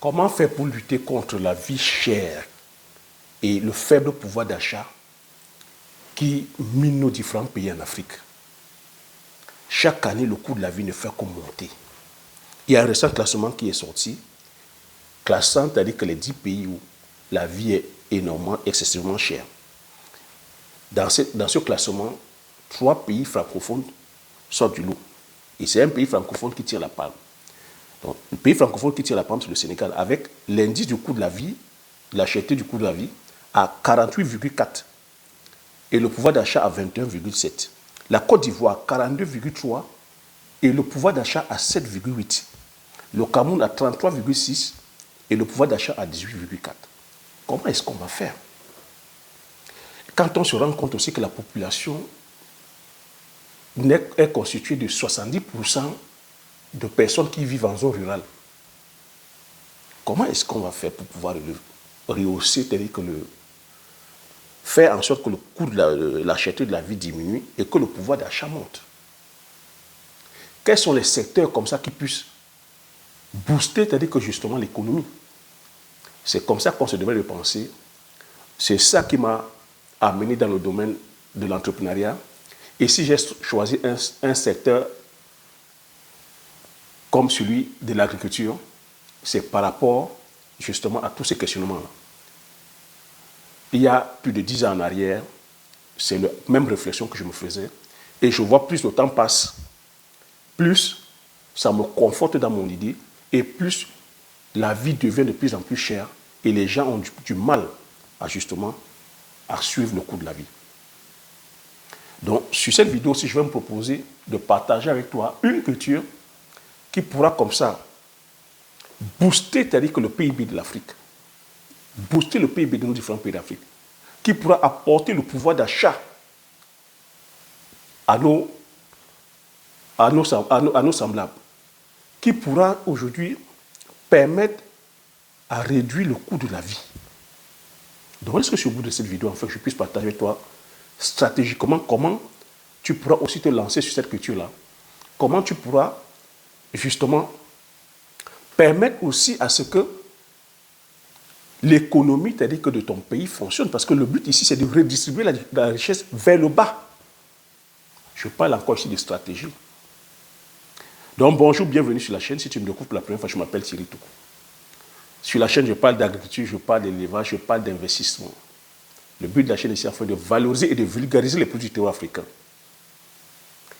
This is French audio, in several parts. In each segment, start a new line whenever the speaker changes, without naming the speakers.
Comment faire pour lutter contre la vie chère et le faible pouvoir d'achat qui mine nos différents pays en Afrique? Chaque année, le coût de la vie ne fait que monter. Il y a un récent classement qui est sorti, classant, c'est-à-dire que les 10 pays où la vie est énormément, excessivement chère. Dans ce classement, 3 pays francophones sortent du lot. Et c'est un pays francophone qui tire la palme. Donc, le pays francophone qui tire la palme, c'est le Sénégal, avec l'indice du coût de la vie, la cherté du coût de la vie, à 48,4 et le pouvoir d'achat à 21,7. La Côte d'Ivoire, 42,3 et le pouvoir d'achat à 7,8. Le Cameroun à 33,6 et le pouvoir d'achat à 18,4. Comment est-ce qu'on va faire? Quand on se rend compte aussi que la population est constituée de 70% de personnes qui vivent en zone rurale, comment est-ce qu'on va faire pour pouvoir le rehausser, c'est-à-dire que faire en sorte que le coût de la cherté de la vie diminue et que le pouvoir d'achat monte? Quels sont les secteurs comme ça qui puissent booster, c'est-à-dire que justement l'économie? C'est comme ça qu'on se devrait le penser. C'est ça qui m'a amené dans le domaine de l'entrepreneuriat. Et si j'ai choisi un secteur comme celui de l'agriculture, c'est par rapport justement à tous ces questionnements-là. Il y a plus de 10 ans en arrière, c'est la même réflexion que je me faisais. Et je vois plus le temps passe, plus ça me conforte dans mon idée, et plus la vie devient de plus en plus chère, et les gens ont du mal à justement à suivre le coût de la vie. Donc, sur cette vidéo aussi, je vais me proposer de partager avec toi une culture qui pourra comme ça booster, c'est-à-dire que le PIB de l'Afrique, booster le PIB de nos différents pays d'Afrique, qui pourra apporter le pouvoir d'achat à nos semblables, qui pourra aujourd'hui permettre à réduire le coût de la vie. Donc, est-ce que sur le bout de cette vidéo, en fait, je puisse partager avec toi stratégiquement comment tu pourras aussi te lancer sur cette culture-là, comment tu pourras justement permettre aussi à ce que l'économie, c'est-à-dire que de ton pays, fonctionne. Parce que le but ici, c'est de redistribuer la richesse vers le bas. Je parle encore ici de stratégie. Donc, bonjour, bienvenue sur la chaîne. Si tu me découvres pour la première fois, je m'appelle Thierry Toukou. Sur la chaîne, je parle d'agriculture, je parle d'élevage, je parle d'investissement. Le but de la chaîne, c'est afin de valoriser et de vulgariser les produits du terroir africain.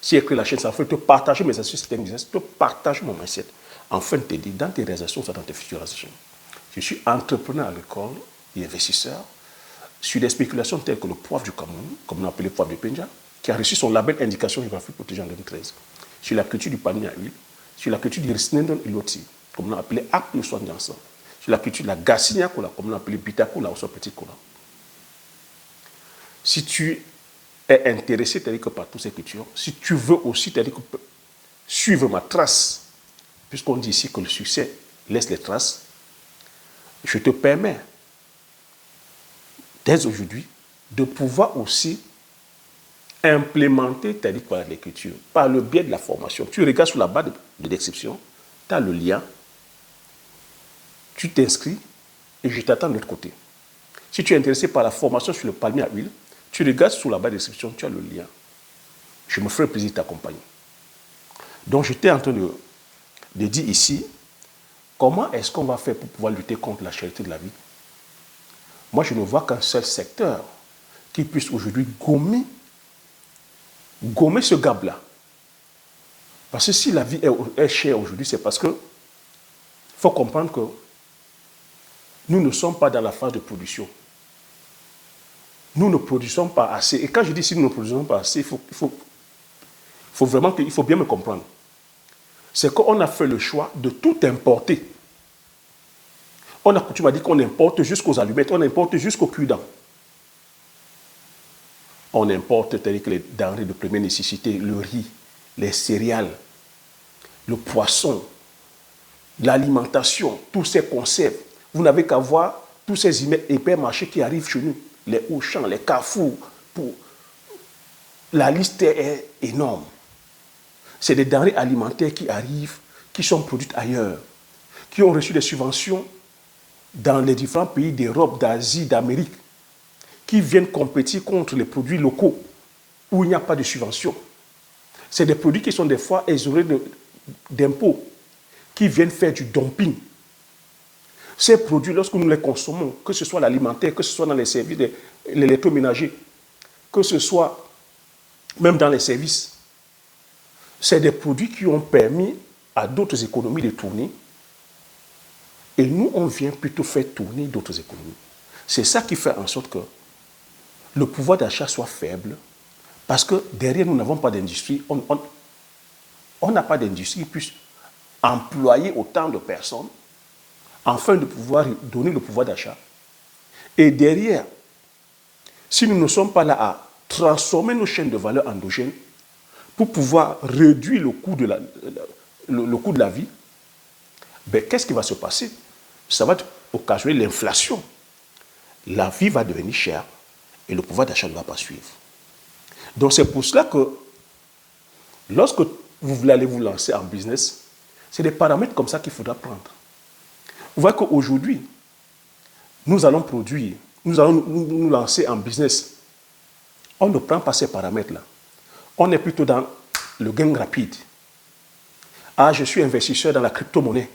Si j'ai créé la chaîne, c'est afin de te partager mes astuces système business, de partager mon mindset, afin de t'aider dans tes réalisations, dans tes futures réalisations. Je suis entrepreneur agricole et investisseur sur des spéculations telles que le poivre du Cameroun, comme on appelle le poivre de Penja, qui a reçu son label indication géographique protégée en 2013. Sur la culture du palmier à huile, sur la culture du Risnendon Iloti, comme on a appelé Apple Soin d'Ansan, sur la culture de la Gassinia Kola, comme on a appelé Bitakula ou soit Petit Kola. Si tu es intéressé, c'est-à-dire que par toutes ces cultures, si tu veux aussi, c'est-à-dire que suivre ma trace, puisqu'on dit ici que le succès laisse les traces, je te permets, dès aujourd'hui, de pouvoir aussi implémenter, c'est-à-dire par l'écriture, par le biais de la formation. Tu regardes sur la barre de description, tu as le lien, tu t'inscris et je t'attends de l'autre côté. Si tu es intéressé par la formation sur le palmier à huile, tu regardes sur la barre de description, tu as le lien. Je me ferai plaisir de t'accompagner. Donc, j'étais en train de dire ici, comment est-ce qu'on va faire pour pouvoir lutter contre la cherté de la vie? Moi, je ne vois qu'un seul secteur qui puisse aujourd'hui gommer ce gap-là. Parce que si la vie est chère aujourd'hui, c'est parce que il faut comprendre que nous ne sommes pas dans la phase de production. Nous ne produisons pas assez. Et quand je dis si nous ne produisons pas assez, il faut bien me comprendre. C'est qu'on a fait le choix de tout importer. On a coutume à dire qu'on importe jusqu'aux allumettes, on importe jusqu'aux cure-dents. On importe, c'est-à-dire que les denrées de première nécessité, le riz, les céréales, le poisson, l'alimentation, tous ces conserves. Vous n'avez qu'à voir tous ces hypermarchés qui arrivent chez nous, les Auchan, les Carrefour. La liste est énorme. C'est des denrées alimentaires qui arrivent, qui sont produites ailleurs, qui ont reçu des subventions dans les différents pays d'Europe, d'Asie, d'Amérique, qui viennent compétir contre les produits locaux où il n'y a pas de subvention. C'est des produits qui sont des fois exonérés d'impôts, qui viennent faire du dumping. Ces produits, lorsque nous les consommons, que ce soit l'alimentaire, que ce soit dans les services, l'électroménager, que ce soit même dans les services, c'est des produits qui ont permis à d'autres économies de tourner. Et nous, on vient plutôt faire tourner d'autres économies. C'est ça qui fait en sorte que le pouvoir d'achat soit faible, parce que derrière, nous n'avons pas d'industrie. On n'a pas d'industrie qui puisse employer autant de personnes afin de pouvoir donner le pouvoir d'achat. Et derrière, si nous ne sommes pas là à transformer nos chaînes de valeur endogènes pour pouvoir réduire le coût de la vie, ben, qu'est-ce qui va se passer? Ça va occasionner l'inflation. La vie va devenir chère et le pouvoir d'achat ne va pas suivre. Donc c'est pour cela que lorsque vous voulez aller vous lancer en business, c'est des paramètres comme ça qu'il faudra prendre. Vous voyez qu'aujourd'hui, nous allons produire, nous allons nous lancer en business. On ne prend pas ces paramètres-là. On est plutôt dans le gain rapide. Ah, je suis investisseur dans la crypto-monnaie.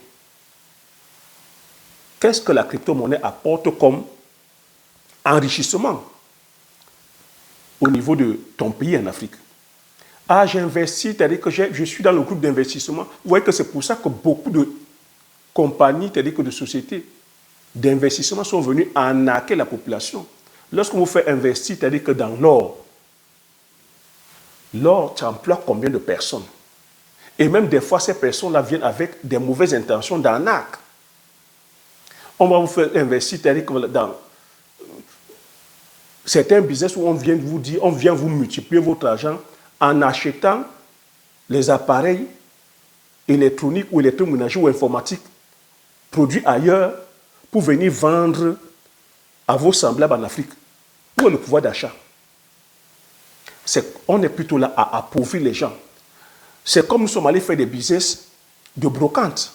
Qu'est-ce que la crypto-monnaie apporte comme enrichissement au niveau de ton pays en Afrique? Ah, j'investis, c'est-à-dire que je suis dans le groupe d'investissement. Vous voyez que c'est pour ça que beaucoup de compagnies, c'est-à-dire que de sociétés d'investissement sont venues arnaquer la population. Lorsque vous faites investir, c'est-à-dire que dans l'or, tu emploies combien de personnes? Et même des fois, ces personnes-là viennent avec des mauvaises intentions d'arnaque. On va vous faire investir, c'est-à-dire que dans certains business où on vient vous dire, on vient vous multiplier votre argent en achetant les appareils électroniques ou électroménagers ou informatiques produits ailleurs pour venir vendre à vos semblables en Afrique. Où est le pouvoir d'achat? On est plutôt là à appauvrir les gens. C'est comme nous sommes allés faire des business de brocante.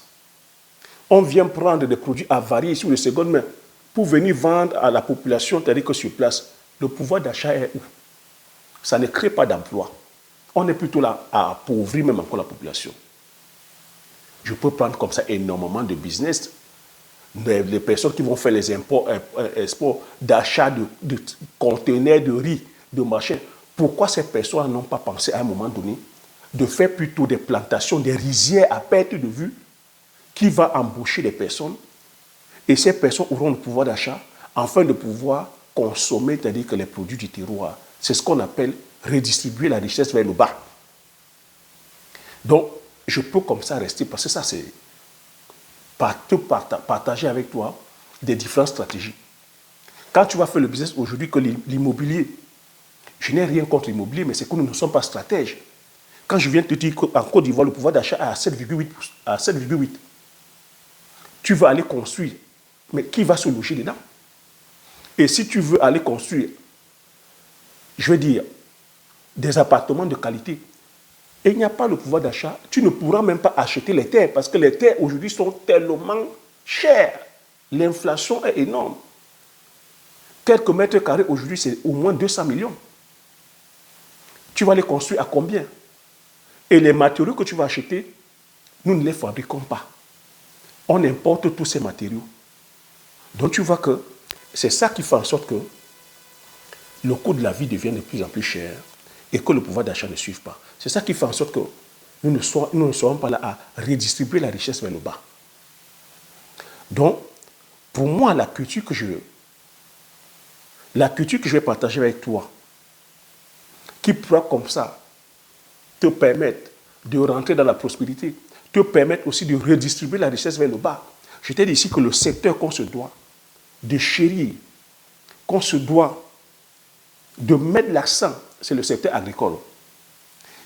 On vient prendre des produits avariés sur de seconde main pour venir vendre à la population, c'est-à-dire que sur place. Le pouvoir d'achat est où? Ça ne crée pas d'emploi. On est plutôt là à appauvrir même encore la population. Je peux prendre comme ça énormément de business. Les personnes qui vont faire les exports d'achat de conteneurs de riz, de machin. Pourquoi ces personnes n'ont pas pensé à un moment donné de faire plutôt des plantations, des rizières à perte de vue qui va embaucher les personnes et ces personnes auront le pouvoir d'achat afin de pouvoir consommer, c'est-à-dire que les produits du terroir. C'est ce qu'on appelle redistribuer la richesse vers le bas. Donc, je peux comme ça rester, parce que ça, c'est partager avec toi des différentes stratégies. Quand tu vas faire le business aujourd'hui que l'immobilier, je n'ai rien contre l'immobilier, mais c'est que nous ne sommes pas stratèges. Quand je viens de te dire qu'en Côte d'Ivoire, le pouvoir d'achat est à 7,8, tu vas aller construire, mais qui va se loger dedans? Et si tu veux aller construire, je veux dire, des appartements de qualité, et il n'y a pas le pouvoir d'achat, tu ne pourras même pas acheter les terres, parce que les terres aujourd'hui sont tellement chères. L'inflation est énorme. Quelques mètres carrés aujourd'hui, c'est au moins 200 millions. Tu vas les construire à combien? Et les matériaux que tu vas acheter, nous ne les fabriquons pas. On importe tous ces matériaux. Donc tu vois que c'est ça qui fait en sorte que le coût de la vie devient de plus en plus cher et que le pouvoir d'achat ne suive pas. C'est ça qui fait en sorte que nous ne serons pas là à redistribuer la richesse vers le bas. Donc, pour moi, la culture que je vais partager avec toi, qui pourra comme ça te permettre de rentrer dans la prospérité, te permettre aussi de redistribuer la richesse vers le bas. Je t'ai dit ici que le secteur qu'on se doit de chérir, qu'on se doit de mettre l'accent, c'est le secteur agricole.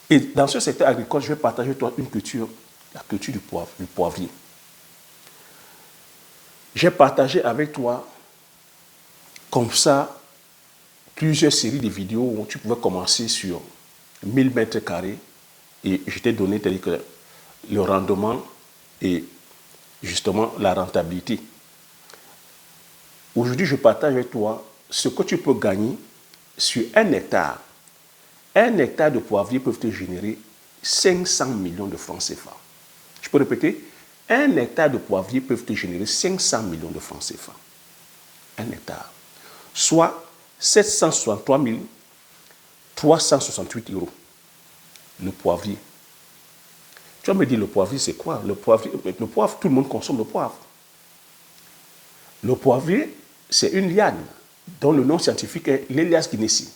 Et dans ce secteur agricole, je vais partager avec toi une culture, la culture du poivrier. J'ai partagé avec toi, comme ça, plusieurs séries de vidéos où tu pouvais commencer sur 1000 mètres carrés et je t'ai donné le rendement et justement la rentabilité. Aujourd'hui, je partage avec toi ce que tu peux gagner sur 1 hectare. 1 hectare de poivrier peut te générer 500 millions de francs CFA. Je peux répéter, 1 hectare de poivrier peut te générer 500 millions de francs CFA. 1 hectare. Soit 763 368 euros. Le poivrier. Tu vas me dire, le poivrier, c'est quoi? Le poivre, tout le monde consomme le poivre. Le poivrier, c'est une liane dont le nom scientifique est l'Elias guinnessii.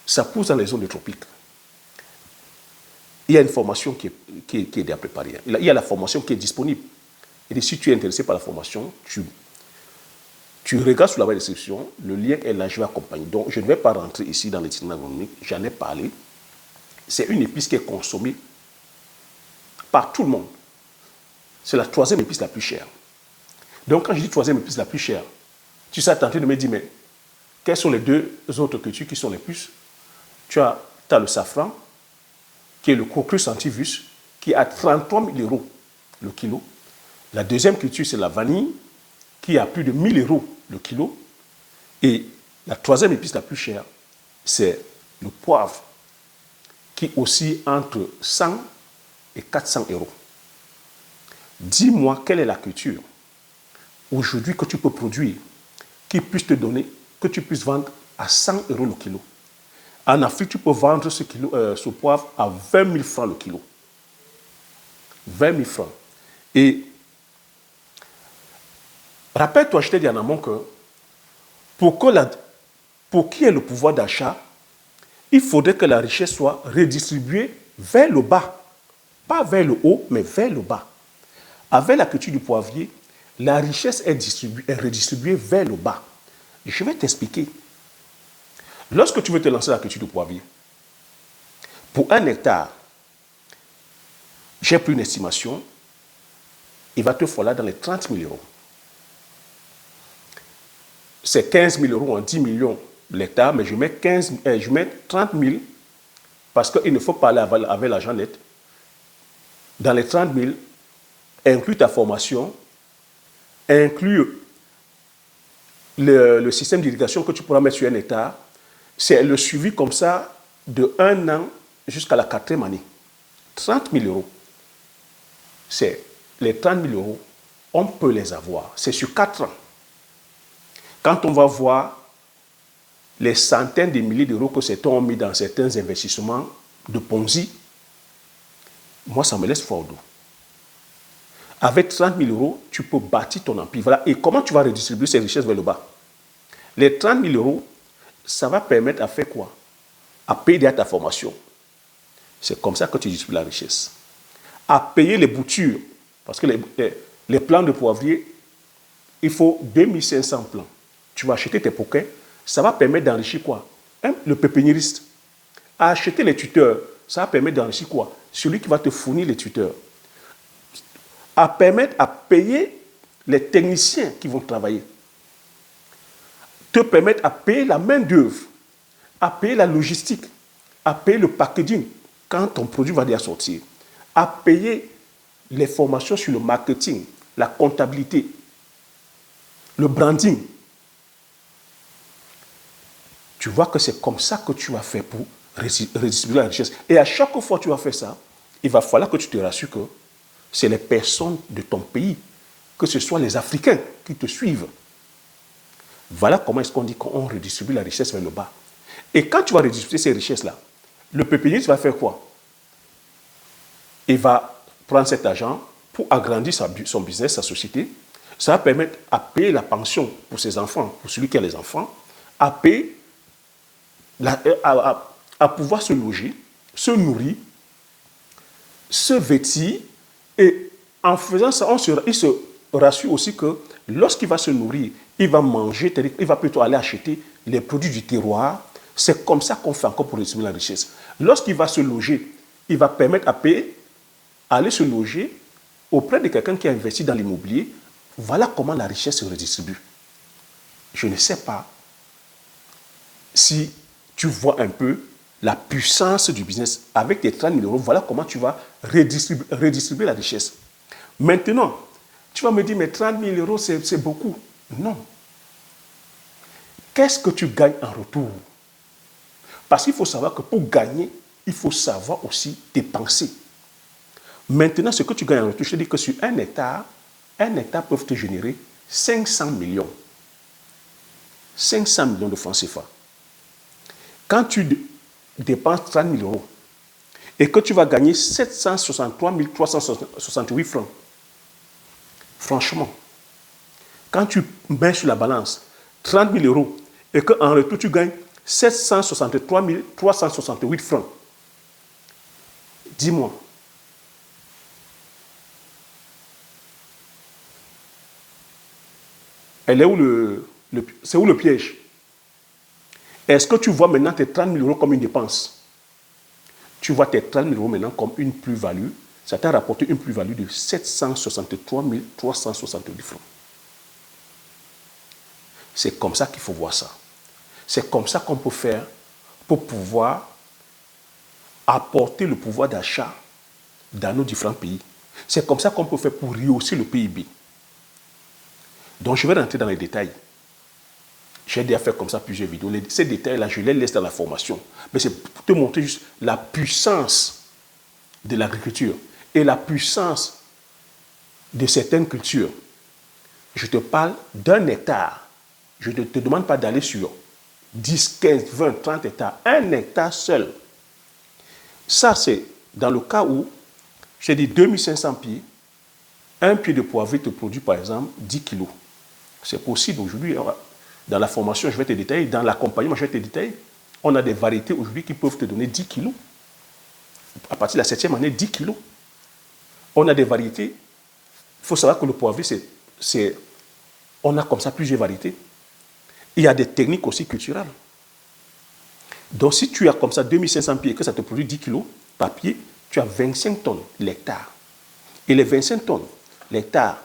Ça pousse dans les zones tropiques. Il y a une formation qui est déjà préparée. Il y a la formation qui est disponible. Et si tu es intéressé par la formation, tu regardes sur la barre de description, le lien est là, je vais accompagner. Donc, je ne vais pas rentrer ici dans les techniques agronomiques, j'en ai parlé. C'est une épice qui est consommée par tout le monde. C'est la 3e épice la plus chère. Donc, quand je dis 3e épice la plus chère, tu seras tenté de me dire, mais quelles sont les 2 autres cultures qui sont les plus? Tu as le safran, qui est le Cocreus sativus, qui est à 33 000 euros le kilo. La 2e culture, c'est la vanille, qui est à plus de 1 000 euros le kilo. Et la 3e épice la plus chère, c'est le poivre, qui oscille entre 100 et 400 euros. Dis-moi quelle est la culture aujourd'hui que tu peux produire, qui puisse te donner, que tu puisses vendre à 100 euros le kilo. En Afrique, tu peux vendre ce poivre à 20 000 francs le kilo. 20 000 francs. Et rappelle-toi, je t'ai dit en amont que pour qu'il y ait le pouvoir d'achat, il faudrait que la richesse soit redistribuée vers le bas. Pas vers le haut, mais vers le bas. Avec la culture du poivrier, la richesse est redistribuée vers le bas. Et je vais t'expliquer. Lorsque tu veux te lancer dans la culture du poivrier, pour 1 hectare, j'ai pris une estimation, il va te falloir dans les 30 000 euros. C'est 15 000 euros en 10 millions l'hectare, mais je mets 30 000 parce qu'il ne faut pas aller avec l'argent net. Dans les 30 000, inclus ta formation, inclus le système d'irrigation que tu pourras mettre sur 1 hectare. C'est le suivi comme ça de 1 an jusqu'à la 4e année. 30 000 euros. C'est les 30 000 euros, on peut les avoir. C'est sur 4 ans. Quand on va voir les centaines de milliers d'euros que certains ont mis dans certains investissements de Ponzi, moi, ça me laisse fort d'eau. Avec 30 000 euros, tu peux bâtir ton empire. Voilà. Et comment tu vas redistribuer ces richesses vers le bas? Les 30 000 euros, ça va permettre à faire quoi? À payer ta formation. C'est comme ça que tu distribues la richesse. À payer les boutures. Parce que les plants de poivrier, il faut 2500 plants. Tu vas acheter tes poquets. Ça va permettre d'enrichir quoi? Le pépiniériste. À acheter les tuteurs, ça va permettre d'enrichir quoi? Celui qui va te fournir les tuteurs. À permettre à payer les techniciens qui vont travailler. Te permettre à payer la main-d'œuvre, à payer la logistique, à payer le packaging quand ton produit va déjà sortir, à payer les formations sur le marketing, la comptabilité, le branding. Tu vois que c'est comme ça que tu vas faire pour redistribuer la richesse. Et à chaque fois que tu vas faire ça, il va falloir que tu te rassures que c'est les personnes de ton pays, que ce soit les Africains qui te suivent. Voilà comment est-ce qu'on dit qu'on redistribue la richesse vers le bas. Et quand tu vas redistribuer ces richesses-là, le pépiniériste va faire quoi? Il va prendre cet argent pour agrandir son business, sa société. Ça va permettre à payer la pension pour ses enfants, pour celui qui a les enfants, à payer, à pouvoir se loger, se nourrir, se vêtir. Et en faisant ça, il se rassure aussi que lorsqu'il va se nourrir, il va manger, il va plutôt aller acheter les produits du terroir. C'est comme ça qu'on fait encore pour redistribuer la richesse. Lorsqu'il va se loger, il va permettre à payer, aller se loger auprès de quelqu'un qui a investi dans l'immobilier. Voilà comment la richesse se redistribue. Je ne sais pas si tu vois un peu la puissance du business. Avec tes 30 000 euros, voilà comment tu vas redistribuer la richesse. Maintenant, Tu vas me dire, mais 30 000 euros, c'est beaucoup. Non. Qu'est-ce que tu gagnes en retour? Parce qu'il faut savoir que pour gagner, il faut savoir aussi dépenser. Maintenant, ce que tu gagnes en retour, je te dis que sur un hectare peut te générer 500 millions. 500 millions de francs CFA. Quand tu dépenses 30 000 euros et que tu vas gagner 763 368 francs, franchement, quand tu mets sur la balance 30 000 euros et qu'en retour tu gagnes 763 368 francs, dis-moi, elle est où c'est où le piège? Est-ce que tu vois maintenant tes 30 000 euros comme une dépense? Tu vois tes 30 000 euros maintenant comme une plus-value. Ça t'a rapporté une plus-value de 763 370 francs. C'est comme ça qu'il faut voir ça. C'est comme ça qu'on peut faire pour pouvoir apporter le pouvoir d'achat dans nos différents pays. C'est comme ça qu'on peut faire pour rehausser le PIB. Donc je vais rentrer dans les détails. J'ai déjà fait comme ça plusieurs vidéos. Ces détails-là, je les laisse dans la formation. Mais c'est pour te montrer juste la puissance de l'agriculture et la puissance de certaines cultures. Je te parle d'un hectare. Je ne te demande pas d'aller sur 10, 15, 20, 30 hectares. Un hectare seul. Ça, c'est dans le cas où, j'ai dit 2500 pieds, un pied de poivrier te produit par exemple 10 kilos. C'est possible aujourd'hui. Dans la formation, je vais te détailler. Dans l'accompagnement, je vais te détailler. On a des variétés aujourd'hui qui peuvent te donner 10 kilos. À partir de la 7e année, 10 kilos. On a des variétés. Il faut savoir que le poivrier, on a comme ça plusieurs variétés. Il y a des techniques aussi culturelles. Donc, si tu as comme ça 2500 pieds et que ça te produit 10 kilos par pied, tu as 25 tonnes l'hectare. Et les 25 tonnes l'hectare,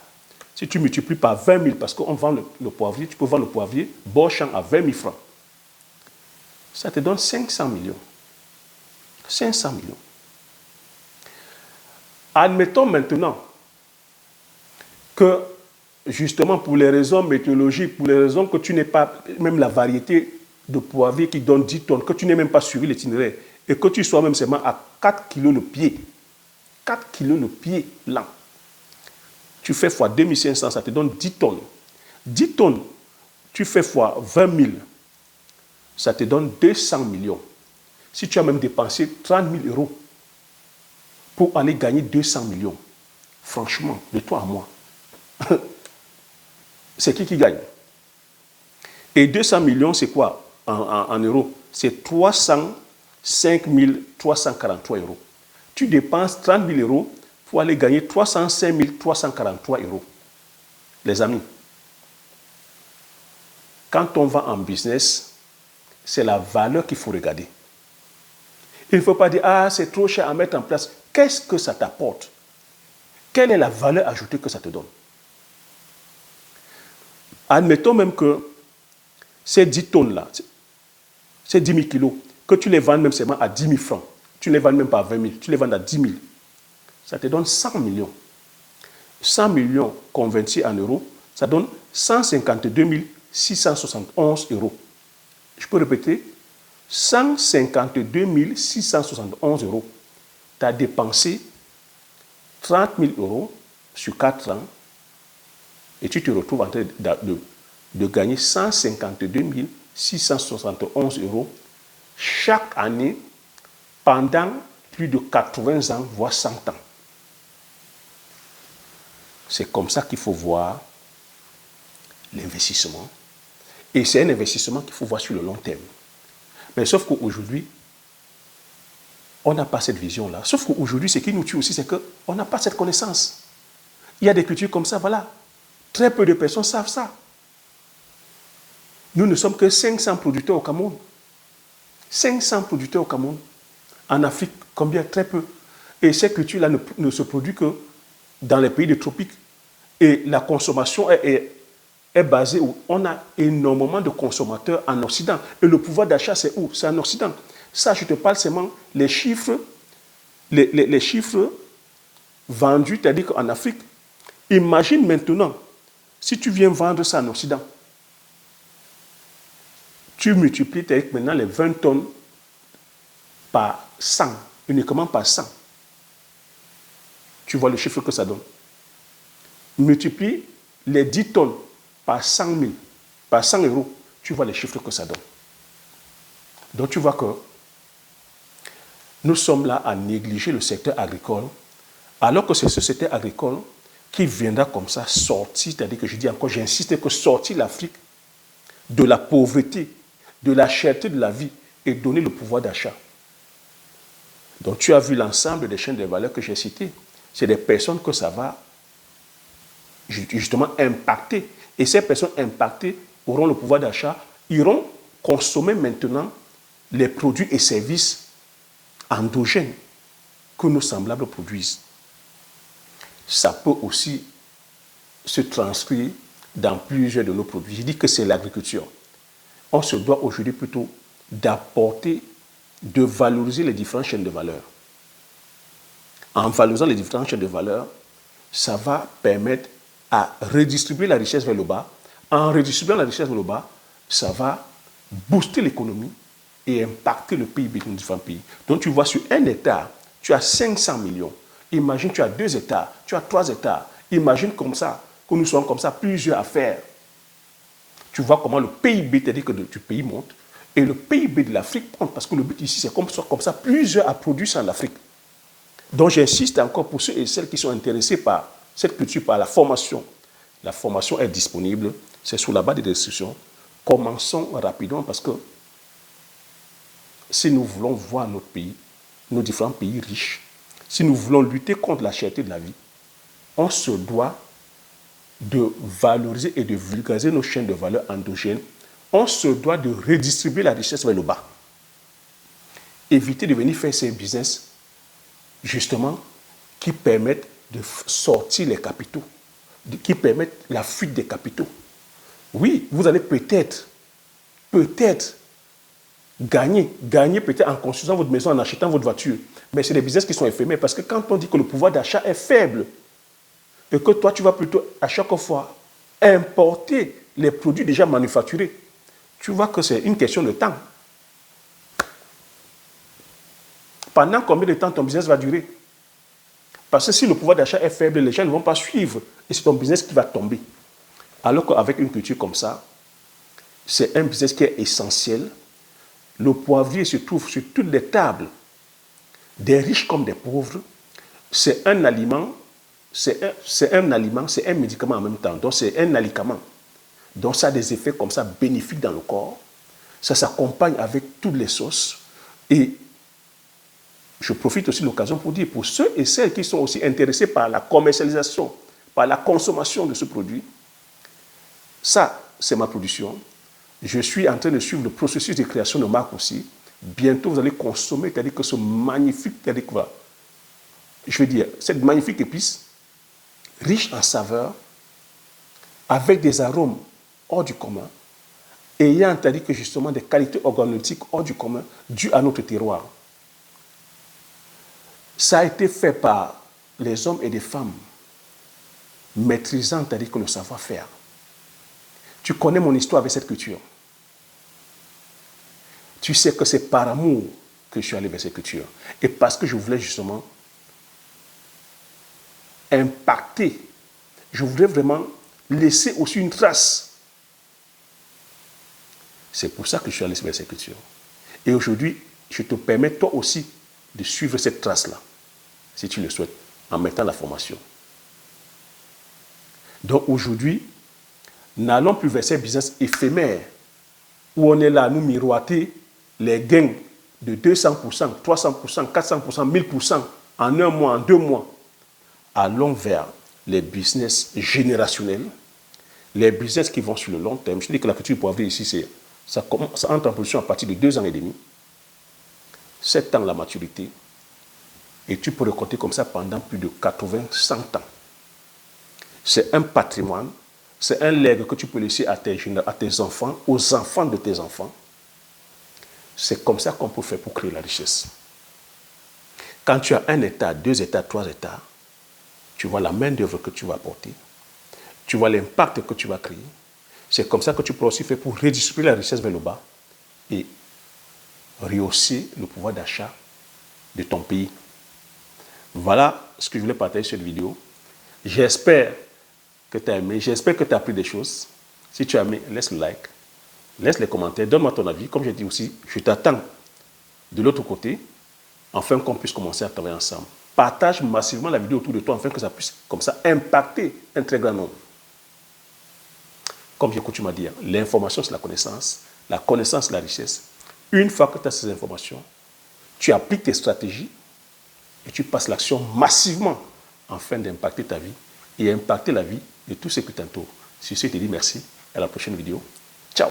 si tu multiplies par 20 000, parce qu'on vend le poivrier, tu peux vendre le poivrier bord champ à 20 000 francs. Ça te donne 500 millions. 500 millions. Admettons maintenant que, justement, pour les raisons météorologiques, pour les raisons que tu n'aies pas, même la variété de poivrier qui donne 10 tonnes, que tu n'aies même pas suivi l'itinéraire, et que tu sois même seulement à 4 kilos le pied. 4 kilos le pied blanc. Tu fais fois 2500, ça te donne 10 tonnes. 10 tonnes, tu fais fois 20 000, ça te donne 200 millions. Si tu as même dépensé 30 000 euros pour aller gagner 200 millions, franchement, de toi à moi, c'est qui gagne? Et 200 millions, c'est quoi en euros? C'est 305 343 euros. Tu dépenses 30 000 euros pour aller gagner 305 343 euros. Les amis, quand on va en business, c'est la valeur qu'il faut regarder. Il ne faut pas dire, ah, c'est trop cher à mettre en place. Qu'est-ce que ça t'apporte? Quelle est la valeur ajoutée que ça te donne? Admettons même que ces 10 tonnes-là, ces 10 000 kilos, que tu les vends même seulement à 10 000 francs. Tu ne les vends même pas à 20 000, tu les vends à 10 000. Ça te donne 100 millions. 100 millions convertis en euros, ça donne 152 671 euros. Je peux répéter, 152 671 euros. Tu as dépensé 30 000 euros sur 4 ans et tu te retrouves en train de gagner 152 671 euros chaque année pendant plus de 80 ans, voire 100 ans. C'est comme ça qu'il faut voir l'investissement. Et c'est un investissement qu'il faut voir sur le long terme. Mais sauf qu'aujourd'hui, on n'a pas cette vision-là. Sauf qu'aujourd'hui, ce qui nous tue aussi, c'est qu'on n'a pas cette connaissance. Il y a des cultures comme ça, voilà. Très peu de personnes savent ça. Nous ne sommes que 500 producteurs au Cameroun. 500 producteurs au Cameroun. En Afrique, combien? Très peu. Et ces cultures-là ne se produisent que dans les pays des tropiques. Et la consommation est basée où on a énormément de consommateurs en Occident. Et le pouvoir d'achat, c'est où? C'est en Occident. Ça, je te parle seulement les chiffres, les chiffres vendus, c'est-à-dire qu'en Afrique, Imagine maintenant, si tu viens vendre ça en Occident, tu multiplies maintenant les 20 tonnes par 100, uniquement par 100. Tu vois le chiffre que ça donne. Multiplie les 10 tonnes par 100 000, par 100 euros, tu vois les chiffres que ça donne. Donc tu vois que nous sommes là à négliger le secteur agricole, alors que c'est ce secteur agricole qui viendra comme ça sortir, c'est-à-dire que je dis encore, j'insiste que sortir l'Afrique de la pauvreté, de la cherté de la vie et donner le pouvoir d'achat. Donc tu as vu l'ensemble des chaînes de valeur que j'ai citées. C'est des personnes que ça va justement impacter. Et ces personnes impactées auront le pouvoir d'achat, iront consommer maintenant les produits et services endogènes que nos semblables produisent. Ça peut aussi se transcrire dans plusieurs de nos produits. Je dis que c'est l'agriculture. On se doit aujourd'hui plutôt d'apporter, de valoriser les différentes chaînes de valeur. En valorisant les différentes chaînes de valeur, ça va permettre à redistribuer la richesse vers le bas. En redistribuant la richesse vers le bas, ça va booster l'économie et impacter le PIB de différents pays. Donc tu vois, sur 1 hectare, tu as 500 millions. Imagine, tu as 2 hectares, tu as 3 hectares. Imagine comme ça, que nous soyons comme ça, plusieurs à faire. Tu vois comment le PIB, c'est-à-dire que du pays monte, et le PIB de l'Afrique monte, parce que le but ici, c'est comme ça, plusieurs à produire ça en Afrique. Donc j'insiste encore pour ceux et celles qui sont intéressés par cette culture, par la formation. La formation est disponible, c'est sous la base des restrictions. Commençons rapidement parce que si nous voulons voir notre pays, nos différents pays riches, si nous voulons lutter contre la cherté de la vie, on se doit de valoriser et de vulgariser nos chaînes de valeur endogènes. On se doit de redistribuer la richesse vers le bas. Éviter de venir faire ces business, justement, qui permettent de sortir les capitaux, qui permettent la fuite des capitaux. Oui, vous allez peut-être gagner peut-être en construisant votre maison, en achetant votre voiture. Mais c'est des business qui sont éphémères parce que quand on dit que le pouvoir d'achat est faible et que toi, tu vas plutôt à chaque fois importer les produits déjà manufacturés, tu vois que c'est une question de temps. Pendant combien de temps ton business va durer? Parce que si le pouvoir d'achat est faible, les gens ne vont pas suivre et c'est ton business qui va tomber. Alors qu'avec une culture comme ça, c'est un business qui est essentiel. Le poivrier se trouve sur toutes les tables, des riches comme des pauvres. C'est un aliment, c'est un médicament en même temps. Donc c'est un alicament. Donc ça a des effets comme ça bénéfiques dans le corps. Ça s'accompagne avec toutes les sauces. Et je profite aussi de l'occasion pour dire, pour ceux et celles qui sont aussi intéressés par la commercialisation, par la consommation de ce produit, ça, c'est ma production. Je suis en train de suivre le processus de création de marque aussi. Bientôt, vous allez consommer, c'est-à-dire que ce magnifique, c'est-à-dire que, je veux dire, cette magnifique épice, riche en saveurs, avec des arômes hors du commun, ayant, c'est-à-dire que justement des qualités organoleptiques hors du commun, dues à notre terroir. Ça a été fait par les hommes et les femmes maîtrisant, c'est-à-dire que le savoir-faire. Tu connais mon histoire avec cette culture. Tu sais que c'est par amour que je suis allé vers cette culture. Et parce que je voulais justement impacter, je voulais vraiment laisser aussi une trace. C'est pour ça que je suis allé vers cette culture. Et aujourd'hui, je te permets toi aussi de suivre cette trace-là, si tu le souhaites, en mettant la formation. Donc aujourd'hui, n'allons plus vers ces business éphémères où on est là à nous miroiter les gains de 200%, 300%, 400%, 1000% en un mois, en 2 mois. Allons vers les business générationnels, les business qui vont sur le long terme. Je dis que la culture poivrée ici, ça entre en production à partir de 2 ans et demi, 7 ans la maturité, et tu peux le compter comme ça pendant plus de 80, 100 ans. C'est un patrimoine, c'est un legs que tu peux laisser à tes enfants, aux enfants de tes enfants. C'est comme ça qu'on peut faire pour créer la richesse. Quand tu as 1 hectare, 2 hectares, 3 hectares, tu vois la main-d'œuvre que tu vas apporter, tu vois l'impact que tu vas créer. C'est comme ça que tu pourras aussi faire pour redistribuer la richesse vers le bas et rehausser le pouvoir d'achat de ton pays. Voilà ce que je voulais partager sur cette vidéo. J'espère que tu as aimé, j'espère que tu as appris des choses. Si tu as aimé, laisse le like, laisse les commentaires, donne-moi ton avis. Comme j'ai dit aussi, je t'attends de l'autre côté, afin qu'on puisse commencer à travailler ensemble. Partage massivement la vidéo autour de toi, afin que ça puisse comme ça impacter un très grand nombre. Comme j'ai coutume à dire, l'information c'est la connaissance c'est la richesse. Une fois que tu as ces informations, tu appliques tes stratégies et tu passes l'action massivement afin d'impacter ta vie et impacter la vie de tous ceux qui t'entourent. Sur ce, je te dis merci. À la prochaine vidéo. Ciao.